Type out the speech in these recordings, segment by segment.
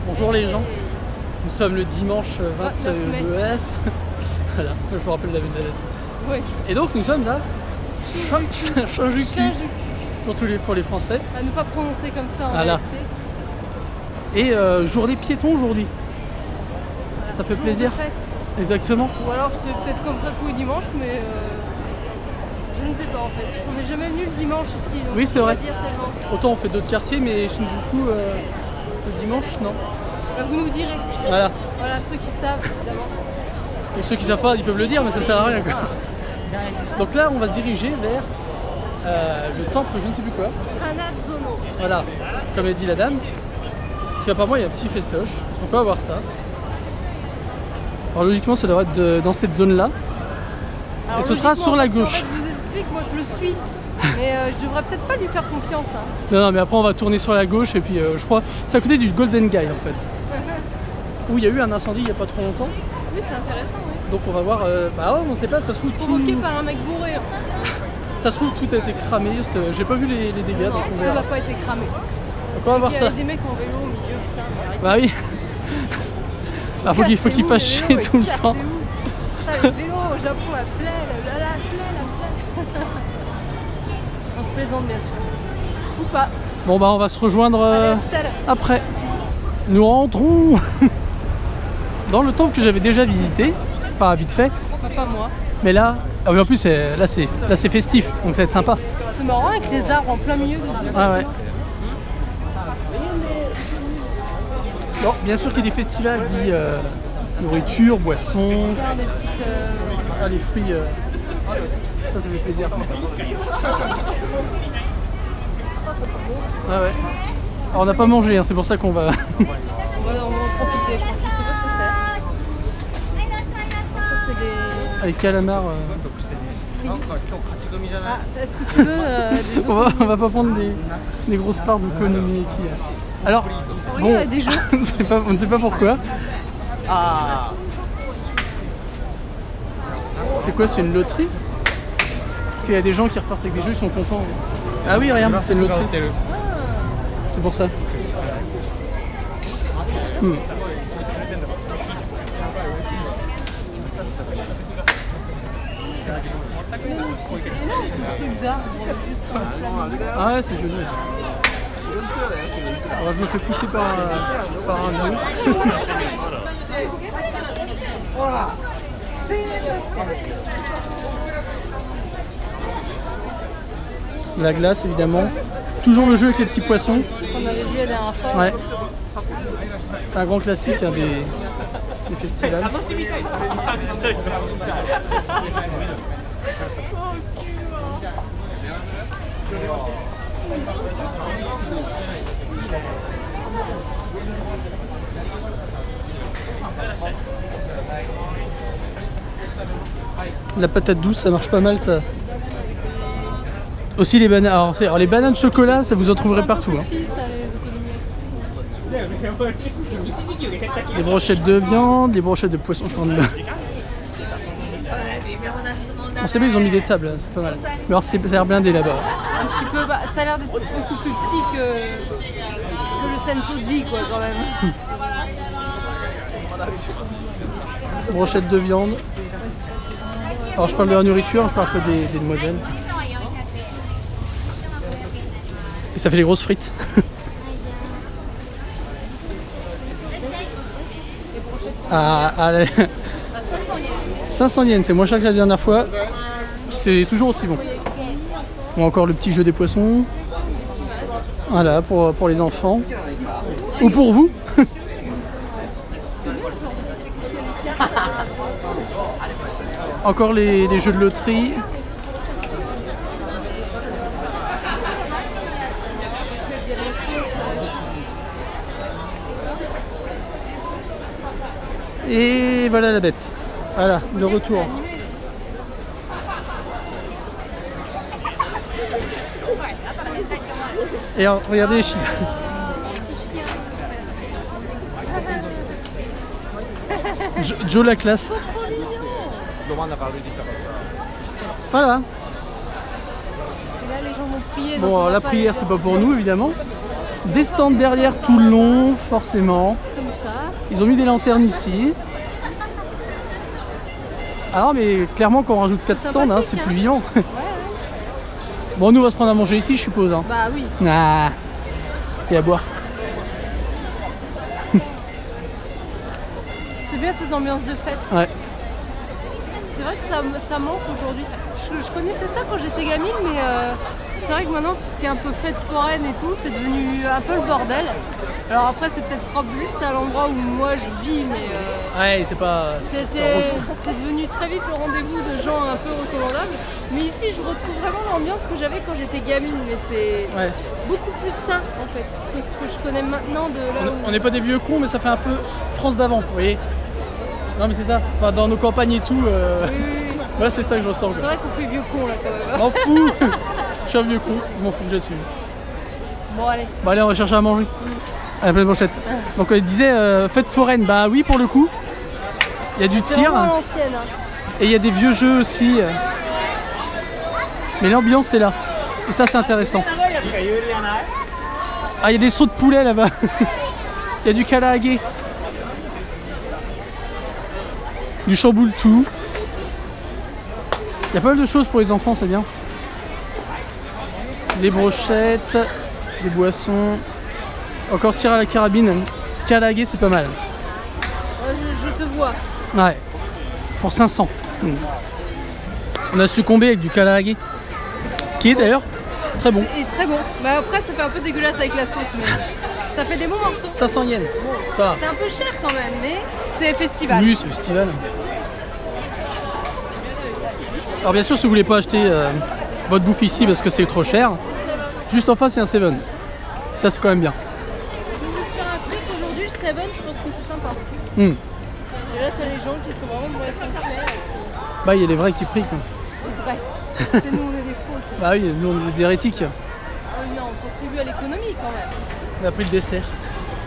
Bonjour les gens, nous sommes le dimanche 29 mai. Voilà, je me rappelle la date. Oui. Et donc nous sommes à Shinjuku pour les Français. À ne pas prononcer comme ça en voilà. réalité. Et journée piéton aujourd'hui. Voilà. Ça fait plaisir. Exactement. Ou alors c'est peut-être comme ça tous les dimanches, mais je ne sais pas en fait. On n'est jamais venu le dimanche ici. Donc oui, c'est vrai. dire tellement. Autant on fait d'autres quartiers, mais Shinjuku le dimanche, non. Vous nous direz. Voilà. Voilà, ceux qui savent évidemment. Et ceux qui savent pas, ils peuvent le dire, mais ça sert à rien quoi. Donc là, on va se diriger vers le temple, je ne sais plus quoi. Hanazono. Voilà, comme a dit la dame. Parce qu'apparemment, il y a un petit festoche. Donc on va voir ça. Alors logiquement, ça devrait être dans cette zone-là. Et ce sera sur la gauche. En fait, je vous explique, moi je le suis. Mais je devrais peut-être pas lui faire confiance. Hein. Non, mais après on va tourner sur la gauche et puis je crois c'est à côté du Golden Guy en fait. Où il y a eu un incendie il n'y a pas trop longtemps. Oui, c'est intéressant, oui. Donc on va voir, bah ouais, on sait pas, ça se trouve tout... Provoqué par un mec bourré. Ça se trouve tout a été cramé, j'ai pas vu les dégâts. Non, donc on tout verra. n'a pas été cramé. Donc on va voir ça. Il y a des mecs en vélo au milieu, putain, mais bah oui. Bah faut qu'il fasse chier tout le temps. Putain, le vélo au Japon, la plaie, la plaie. Non, je plaisante bien sûr. Ou pas. Bon bah on va se rejoindre après. Nous rentrons dans le temple que j'avais déjà visité, enfin vite fait. Pas moi. Mais là, ah oui, en plus là c'est festif, donc ça va être sympa. C'est marrant avec les arbres en plein milieu de... Ah ouais. Bon, bien sûr qu'il y a des festivals dit nourriture, boissons. Des petites, Ah, les fruits, ça fait plaisir. Ah ouais. Alors on n'a pas mangé, hein, c'est pour ça qu'on va... on va en profiter, je sais pas ce que c'est. Ça c'est des... Ah, les calamars. Ah, est-ce que tu veux des on va pas prendre des grosses parts d'okonomiyaki. Alors, bon, des jeux. on ne sait pas pourquoi. Ah. C'est quoi, c'est une loterie? Parce qu'il y a des gens qui repartent avec des jeux, ils sont contents. Ah oui, regarde, c'est une loterie. C'est pour ça. Ah ouais, c'est joli. Alors je me fais pousser par un œuf. La glace évidemment. Toujours le jeu avec les petits poissons. On avait vu la dernière fois. Ouais. C'est un grand classique hein, des festivals. La patate douce, ça marche pas mal ça. Aussi les bananes. Alors les bananes chocolat, ça vous en trouverez partout. Hein. Les brochettes de viande, les brochettes de poisson, je t'en dis. On sait bien, ils ont mis des tables, c'est pas mal. Mais alors ça a l'air blindé là-bas. Un petit peu, bah, ça a l'air d'être beaucoup plus petit que le Sensoji quoi quand même. Brochettes de viande. Alors je parle de la nourriture, je parle pas des demoiselles. Et ça fait des grosses frites. 500 yens, c'est moins cher que la dernière fois. C'est toujours aussi bon. Bon, encore le petit jeu des poissons. Voilà, pour les enfants. Ou pour vous. Encore les jeux de loterie. Et voilà la bête. Voilà, de retour. Et alors, regardez les chiens. Joe la classe. Voilà. Et là, les gens vont prier. Bon, alors, la prière, c'est pas pour nous, évidemment. Des stands derrière tout le long, forcément. Comme Ils ont mis des lanternes ici. Alors mais clairement quand on rajoute 4 stands, hein, c'est plus vivant. Ouais. Bon nous on va se prendre à manger ici je suppose. Hein. Bah oui. Ah. Et à boire. C'est bien ces ambiances de fête. Ouais. C'est vrai que ça manque aujourd'hui. Je connaissais ça quand j'étais gamine, mais c'est vrai que maintenant tout ce qui est un peu fête foraine et tout, c'est devenu un peu le bordel. Alors après c'est peut-être propre juste à l'endroit où moi je vis, mais Ouais, c'est pas... c'est devenu très vite le rendez-vous de gens un peu recommandables. Mais ici je retrouve vraiment l'ambiance que j'avais quand j'étais gamine, mais c'est beaucoup plus sain en fait que ce que je connais maintenant de là où... On n'est pas des vieux cons mais ça fait un peu France d'avant, vous voyez. Non mais c'est ça, enfin, dans nos campagnes et tout, Oui. ouais, c'est ça que je ressens. C'est vrai qu'on fait vieux con là quand même. M'en fous. Je suis un vieux con, je m'en fous, j'assume. Bon allez. Bon allez, on va chercher à manger. À la pleine brochette. Donc on disait fête foraine, bah oui pour le coup. Il y a du C'est tir vraiment l'ancienne. Hein. et il y a des vieux jeux aussi. Mais l'ambiance est là. Et ça c'est intéressant. Ah il y a des sauts de poulet là-bas. Il y a du kalahagué. Du chamboule tout. Il y a pas mal de choses pour les enfants, c'est bien. Des brochettes, des boissons. Encore tir à la carabine. Kalahagué, c'est pas mal. Je te vois. Ouais. Pour 500. On a succombé avec du kalahagué. Qui est d'ailleurs très bon. Et très bon. Bah après, ça fait un peu dégueulasse avec la sauce, mais ça fait des bons morceaux. 500 yens. Ça va. C'est un peu cher quand même, mais c'est festival. Oui, c'est festival. Alors bien sûr, si vous voulez pas acheter votre bouffe ici parce que c'est trop cher, juste en face, il y a un Seven. Ça, c'est quand même bien. Je me suis rappelé qu'aujourd'hui, le Seven, je pense que c'est sympa. Et là, t'as les gens qui sont vraiment dans les sanctuaires. bah, il y a les vrais qui prient. Quoi. C'est vrai. C'est nous, on est des faux. Bah oui, nous, on est des hérétiques. Oh non, on contribue à l'économie quand même. On a pris le dessert.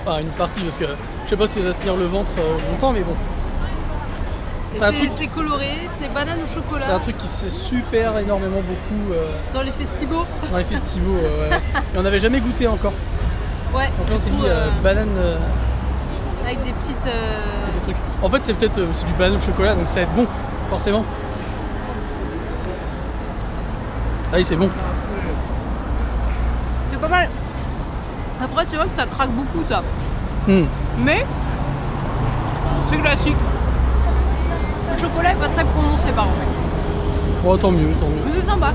Enfin, une partie parce que je sais pas si ça va tenir le ventre longtemps, mais bon. C'est coloré, c'est banane au chocolat. C'est un truc qui se fait super énormément beaucoup dans les festivals. Dans les festivals, ouais. Et on n'avait jamais goûté encore. Ouais. Donc là on s'est dit banane. Avec des petites. Des trucs. En fait c'est peut-être c'est du banane au chocolat donc ça va être bon, forcément. Ah oui c'est bon. C'est pas mal. Après c'est vrai que ça craque beaucoup ça. Mais c'est classique. Le chocolat est pas très prononcé par contre. Bon tant mieux, tant mieux. Mais c'est sympa.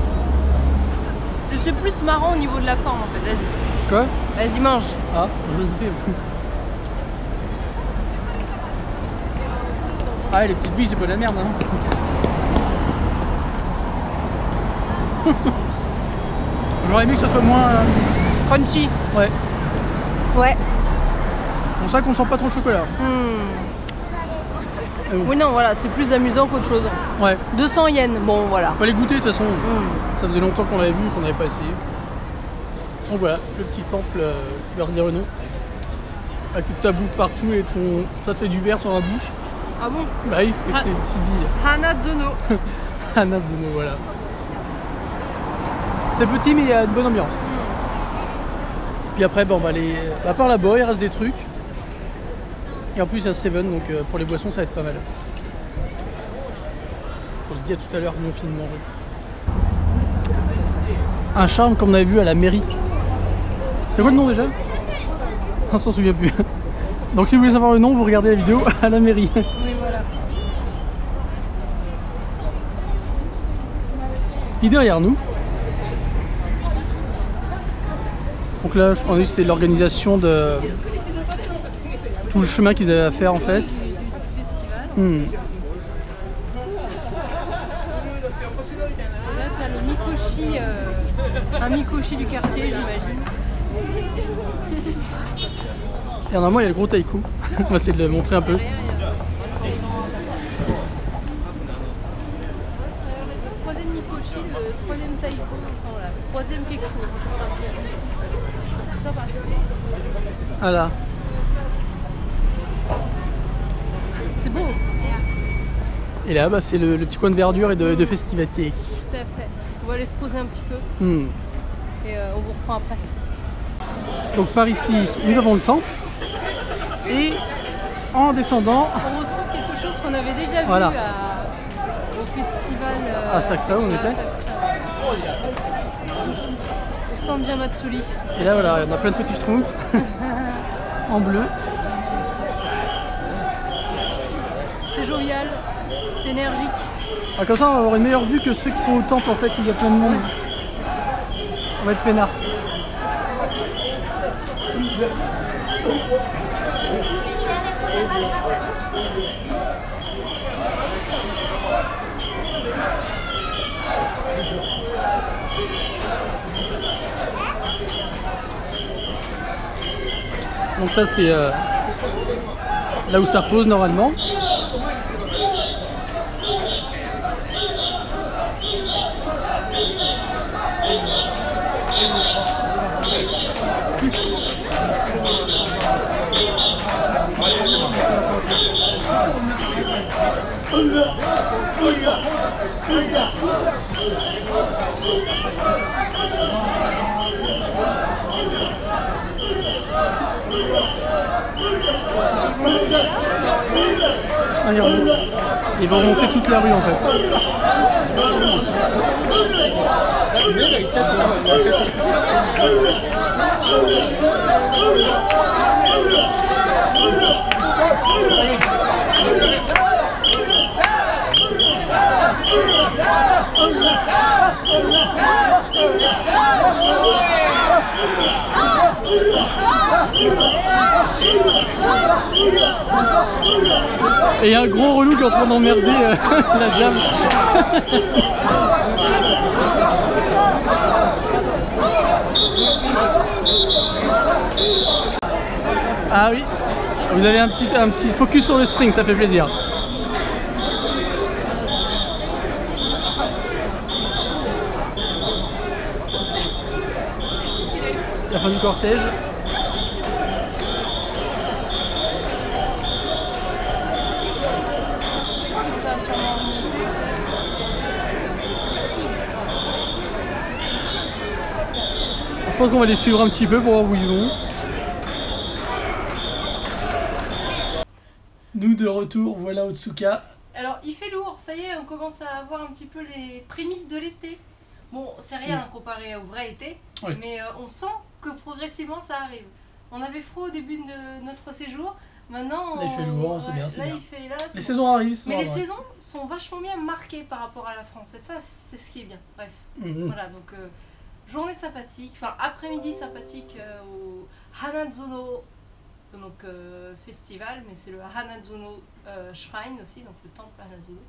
C'est plus marrant au niveau de la forme en fait, vas-y. Quoi? Vas-y mange. Ah, je vais goûter. Ah les petites billes c'est pas de la merde hein. J'aurais aimé que ça soit moins... crunchy. Ouais. Ouais. C'est pour ça qu'on sent pas trop le chocolat. Oui non voilà, c'est plus amusant qu'autre chose. Ouais. 200 yens, bon voilà. Fallait goûter de toute façon. Ça faisait longtemps qu'on l'avait vu, qu'on n'avait pas essayé. Donc voilà, le petit temple qui va redire le nom. Avec toute ta bouffe partout et ça te fait du verre sur la bouche. Ah bon? Bah oui, avec tes petites billes. Hanazono. Hanazono, voilà. C'est petit mais il y a une bonne ambiance. Puis après, bon, bah, à part là-bas, il reste des trucs. Et en plus, il y a Seven, donc pour les boissons, ça va être pas mal. On se dit à tout à l'heure, nous on finit de manger. Un charme comme on avait vu à la mairie. C'est quoi le nom déjà? On s'en souvient plus. Donc si vous voulez savoir le nom, vous regardez la vidéo à la mairie. Oui, voilà. Puis derrière nous, donc là, je pense que c'était l'organisation de tout le chemin qu'ils avaient à faire en fait. Là, t'as le Mikoshi, un Mikoshi du quartier, j'imagine. Et normalement, il y a le gros taïku. On va essayer de le montrer un peu. Le troisième Mikoshi, le troisième taïko, enfin voilà, le troisième quelque chose. C'est sympa. Voilà. C'est beau. Et là, bah, c'est le petit coin de verdure et de festivité. Tout à fait. On va aller se poser un petit peu et on vous reprend après. Donc par ici, nous avons le temple et en descendant. On retrouve quelque chose qu'on avait déjà vu Voilà. au festival. À Saxa, on était. Au Sandia Matsuri. Et là voilà, on a plein de petits schtroumpfs en bleu. C'est jovial, c'est énergique. Ah, comme ça, on va avoir une meilleure vue que ceux qui sont au temple en fait, où il y a plein de monde. On va être peinard. Donc ça c'est là où ça repose normalement. Allez, on remonte. Ils vont remonter toute la rue en fait. Et il y a un gros relou qui est en train d'emmerder la dame. Ah oui, vous avez un petit focus sur le string, ça fait plaisir. La fin du cortège. Ça va sûrement remonter peut-être. Je pense qu'on va les suivre un petit peu pour voir où ils vont. Nous de retour, voilà Otsuka. Alors il fait lourd, ça y est, on commence à avoir un petit peu les prémices de l'été. Bon, c'est rien comparé au vrai été, Oui. mais on sent que progressivement ça arrive. On avait froid au début de notre séjour, maintenant Là, il fait lourd, c'est bien, c'est là, bien. il fait, là, c'est Les bon. saisons arrivent. Mais les saisons sont vachement bien marquées par rapport à la France, et ça c'est ce qui est bien. Bref, voilà, donc journée sympathique, enfin après-midi sympathique au Hanazono donc, festival, mais c'est le Hanazono Shrine aussi, donc le temple Hanazono.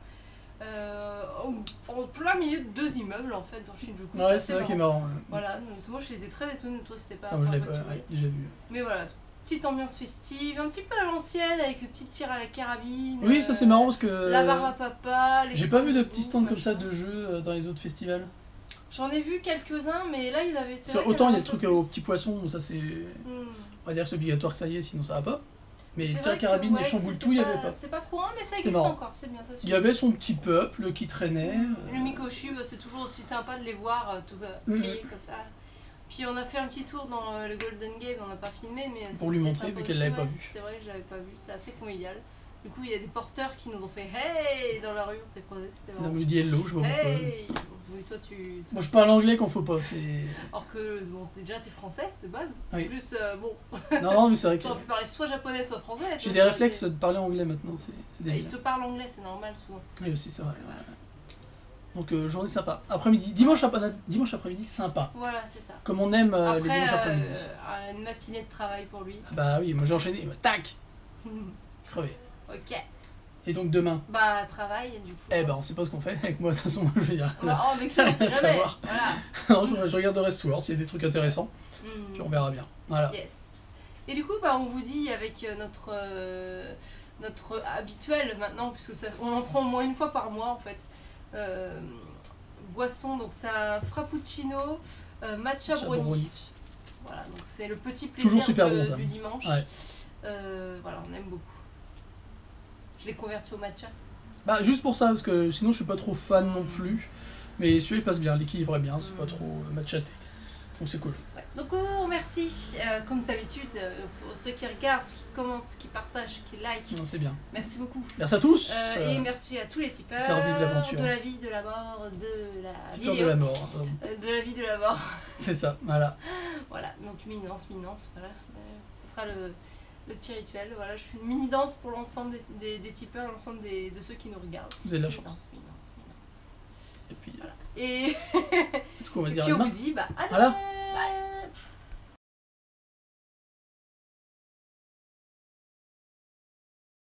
En plein milieu de deux immeubles en fait dans Shinjuku. Ouais, c'est ça qui est marrant. Voilà, donc, moi je les ai très étonnés, toi c'était pas. Ah, moi je l'ai pas déjà vu. Mais voilà, petite ambiance festive, un petit peu à l'ancienne avec le petit tir à la carabine. Oui, ça c'est marrant parce que. La barbe à papa. J'ai pas vu de petits stands comme ça de jeux dans les autres festivals. J'en ai vu quelques-uns, mais là il avait. Autant il y a le truc aux petits poissons, ça c'est. On va dire que c'est obligatoire que ça y est, sinon ça va pas. Mais les tirs à carabine, les chamboules tout, il y avait pas. C'est pas courant, mais ça existe encore, c'est bien ça. Il y avait son petit peuple qui traînait. Le Mikoshi, c'est toujours aussi sympa de les voir tout crier comme ça. Puis on a fait un petit tour dans le Golden Gate, on n'a pas filmé, mais pour lui montrer, vu qu'elle l'avait pas vu. C'est vrai que je l'avais pas vu, c'est assez convivial. Du coup, il y a des porteurs qui nous ont fait hey dans la rue, on s'est croisés, c'était marrant. Ils ont dit hello, je vois hey. Oui, toi, moi je parle anglais quand faut pas. Alors que bon, déjà t'es français de base. Oui. En plus, bon. Non, mais c'est vrai que. Tu aurais pu parler soit japonais, soit français. J'ai des réflexes de parler anglais maintenant. Ils te parlent anglais, c'est normal souvent. Oui, aussi, c'est vrai. Donc, journée sympa. Après-midi, dimanche après-midi, sympa. Voilà, c'est ça. Comme on aime après, les dimanches après-midi. Une matinée de travail pour lui. Ah bah oui, moi j'ai enchaîné. Tac crevé. Ok. Et donc demain bah travail du coup. Eh ben on sait pas ce qu'on fait avec moi de toute façon je veux dire. Bah, avec lui on sait jamais. Voilà. Non, je regarderai ce soir s'il y a des trucs intéressants. Puis on verra bien. Voilà. Yes. Et du coup bah on vous dit avec notre habituel maintenant puisque ça, on en prend au moins une fois par mois en fait. Boisson donc c'est un frappuccino matcha brownie. Voilà donc c'est le petit plaisir toujours super bon, ça. Du dimanche. Ouais. Voilà on aime beaucoup. Je l'ai converti au matcha. Bah juste pour ça, parce que sinon je suis pas trop fan non plus. Mais celui-là il passe bien, l'équilibre est bien, c'est pas trop matchaté. Donc c'est cool. Ouais. Donc on remercie, comme d'habitude, pour ceux qui regardent, ceux qui commentent, ceux qui partagent, ceux qui like. Non, c'est bien. Merci beaucoup. Merci à tous. Et merci à tous les tipeurs faire vivre l'aventure. de la vie, de la mort, de la Tipeur vidéo. de la mort. De la vie, de la mort. C'est ça, voilà. Voilà, donc mini-danse, voilà. Ce sera le petit rituel. Voilà, je fais une mini-danse pour l'ensemble des tipeurs, l'ensemble de ceux qui nous regardent. Vous avez de la chance. Mini-danse. Et puis, Voilà. Et ce qu'on va dire puis on demain. vous dit, à Voilà. demain.